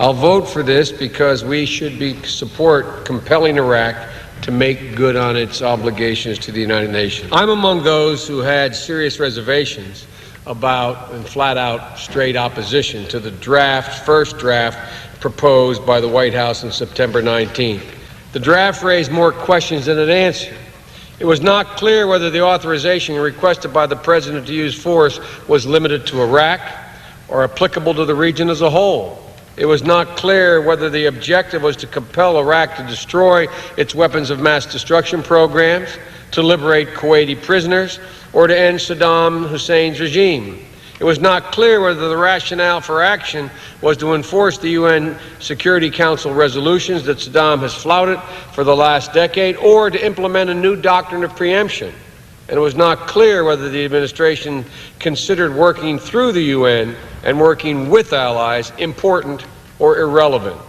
I'll vote for this because we should support compelling Iraq to make good on its obligations to the United Nations. I'm among those who had serious reservations about and flat-out straight opposition to the first draft proposed by the White House on September 19th. The draft raised more questions than it answered. It was not clear whether the authorization requested by the President to use force was limited to Iraq or applicable to the region as a whole. It was not clear whether the objective was to compel Iraq to destroy its weapons of mass destruction programs, to liberate Kuwaiti prisoners, or to end Saddam Hussein's regime. It was not clear whether the rationale for action was to enforce the UN Security Council resolutions that Saddam has flouted for the last decade, or to implement a new doctrine of preemption. And it was not clear whether the administration considered working through the UN and working with allies important or irrelevant.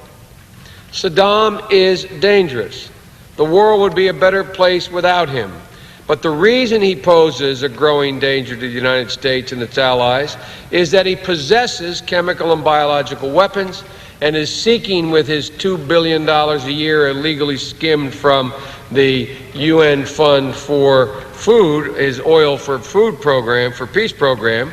Saddam is dangerous. The world would be a better place without him. But the reason he poses a growing danger to the United States and its allies is that he possesses chemical and biological weapons and is seeking, with his $2 billion a year illegally skimmed from the UN Fund for Food, his Oil for Food program, for Peace program,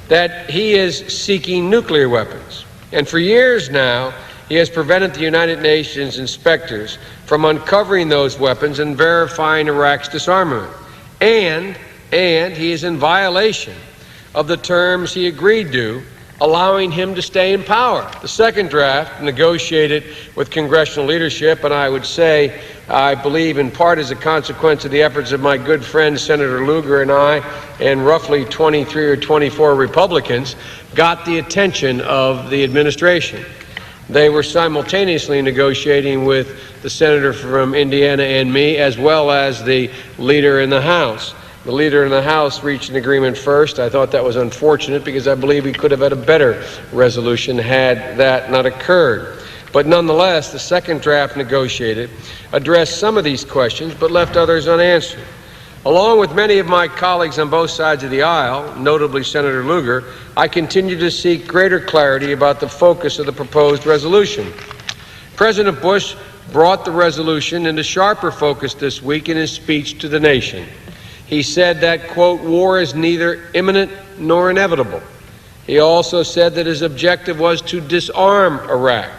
that he is seeking nuclear weapons. And for years now, he has prevented the United Nations inspectors from uncovering those weapons and verifying Iraq's disarmament. And he is in violation of the terms he agreed to, allowing him to stay in power. The second draft, negotiated with congressional leadership, and I would say, I believe in part as a consequence of the efforts of my good friend Senator Lugar and I, and roughly 23 or 24 Republicans, got the attention of the administration. They were simultaneously negotiating with the senator from Indiana and me, as well as the leader in the House. The leader in the House reached an agreement first. I thought that was unfortunate because I believe we could have had a better resolution had that not occurred. But nonetheless, the second draft negotiated addressed some of these questions but left others unanswered. Along with many of my colleagues on both sides of the aisle, notably Senator Lugar, I continue to seek greater clarity about the focus of the proposed resolution. President Bush brought the resolution into sharper focus this week in his speech to the nation. He said that, quote, war is neither imminent nor inevitable. He also said that his objective was to disarm Iraq,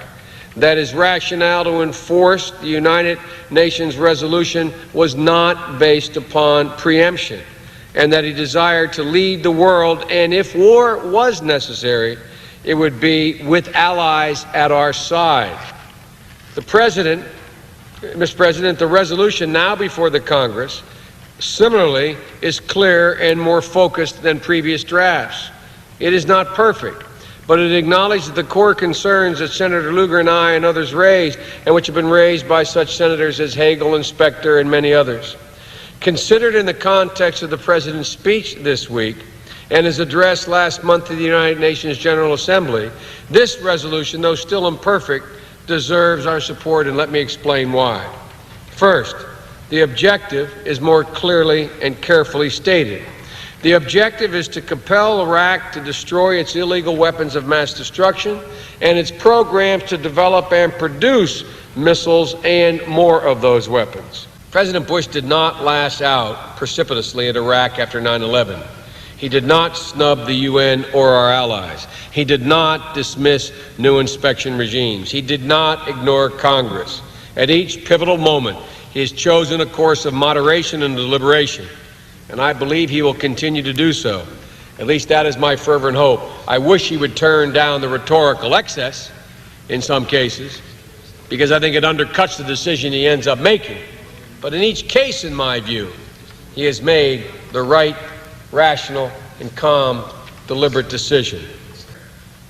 that his rationale to enforce the United Nations resolution was not based upon preemption, and that he desired to lead the world, and if war was necessary, it would be with allies at our side. Mr. President, the resolution now before the Congress similarly is clear and more focused than previous drafts. It is not perfect, but it acknowledges the core concerns that Senator Lugar and I and others raised, and which have been raised by such senators as Hagel and Specter and many others. Considered in the context of the President's speech this week and his address last month to the United Nations General Assembly, this resolution, though still imperfect, deserves our support, and let me explain why. First, the objective is more clearly and carefully stated. The objective is to compel Iraq to destroy its illegal weapons of mass destruction and its programs to develop and produce missiles and more of those weapons. President Bush did not lash out precipitously at Iraq after 9/11. He did not snub the UN or our allies. He did not dismiss new inspection regimes. He did not ignore Congress. At each pivotal moment, he has chosen a course of moderation and deliberation, and I believe he will continue to do so. At least that is my fervent hope. I wish he would turn down the rhetorical excess in some cases, because I think it undercuts the decision he ends up making. But in each case, in my view, he has made the right, rational, and calm, deliberate decision.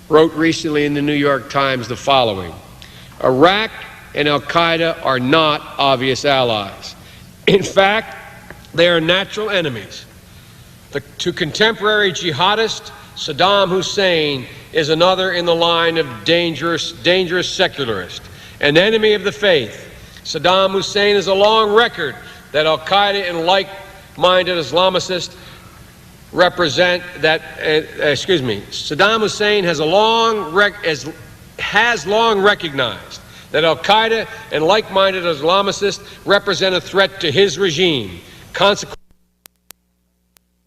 Wrote recently in the New York Times the following: Iraq and al-Qaeda are not obvious allies. In fact, they are natural enemies. To contemporary jihadist, Saddam Hussein is another in the line of dangerous secularist, an enemy of the faith. Saddam Hussein has a long record that al-Qaeda and like-minded Islamicists Saddam Hussein has has long recognized that al-Qaeda and like-minded Islamicists represent a threat to his regime. Consequently,